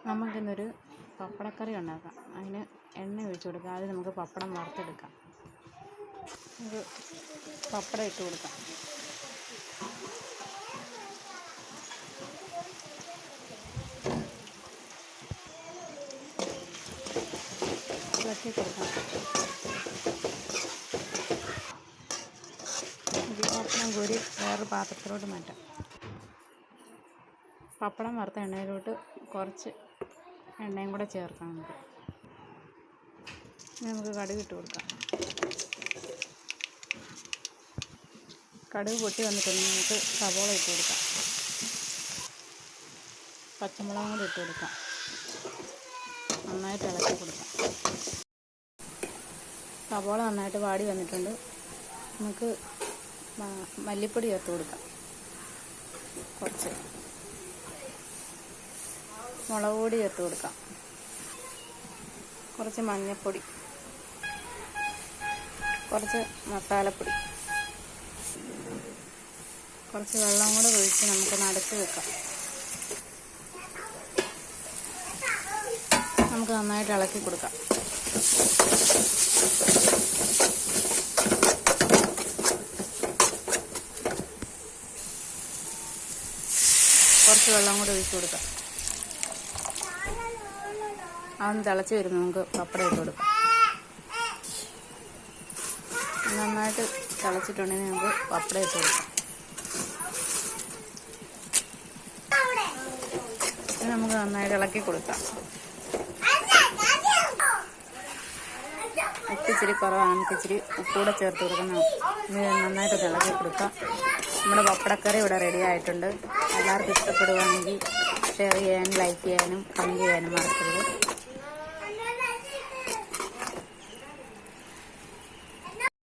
നമുക്കിന്നൊരു പപ്പടക്കറി ഉണ്ടാക്കാം. അതിന് എണ്ണ ഒഴിച്ച് കൊടുക്കാം. ആദ്യം നമുക്ക് പപ്പടം വറുത്തെടുക്കാം. നമുക്ക് പപ്പടം ഇട്ട് കൊടുക്കാം. ഇളക്കി കൊടുക്കാം. പപ്പടം കോരി വേറൊരു പാത്രത്തിലോട്ട് മാറ്റാം. പപ്പടം വറുത്ത എണ്ണയിലോട്ട് കുറച്ച് എണ്ണയും കൂടെ ചേർക്കാം. നമുക്ക് കടുക് ഇട്ട് കൊടുക്കാം. കടുക് പൊട്ടി വന്നിട്ടുണ്ട്. നമുക്ക് സവോള ഇട്ട് കൊടുക്കാം. പച്ചമുളകും കൂടെ ഇട്ട് കൊടുക്കാം. നന്നായിട്ട് ഇളക്കി കൊടുക്കാം. സവോള നന്നായിട്ട് വാടി വന്നിട്ടുണ്ട്. നമുക്ക് മല്ലിപ്പൊടി ചേർത്ത് കൊടുക്കാം. കുറച്ച് മുളക് പൊടി ചേർത്ത് കൊടുക്കാം. കുറച്ച് മഞ്ഞൾപ്പൊടി, കുറച്ച് മസാലപ്പൊടി, കുറച്ച് വെള്ളം കൂടെ ഒഴിച്ച് നമുക്ക് അടച്ച് വെക്കാം. നമുക്ക് നന്നായിട്ട് ഇളക്കി കൊടുക്കാം. കുറച്ച് വെള്ളം കൂടെ ഒഴിച്ച് കൊടുക്കാം. അതൊന്ന് തിളച്ച് വരുമ്പോൾ നമുക്ക് പപ്പടം ഇട്ട് കൊടുക്കാം. നന്നായിട്ട് തിളച്ചിട്ടുണ്ടെങ്കിൽ നമുക്ക് പപ്പടം ഇട്ട് കൊടുക്കാം. നമുക്ക് നന്നായിട്ട് ഇളക്കി കൊടുക്കാം. ഉപ്പ് ഇച്ചിരി കുറവാണ്. നമുക്ക് ഇച്ചിരി ഉപ്പൂടെ ചേർത്ത് കൊടുക്കണം. ഇത് നന്നായിട്ട് ഇളക്കി കൊടുക്കാം. നമ്മുടെ പപ്പടക്കറി ഇവിടെ റെഡി ആയിട്ടുണ്ട്. എല്ലാവർക്കും ഇഷ്ടപ്പെടുവാണെങ്കിൽ ഷെയർ ചെയ്യാനും ലൈക്ക് ചെയ്യാനും കമൻറ്റ് ചെയ്യാനും മറക്കരുത്.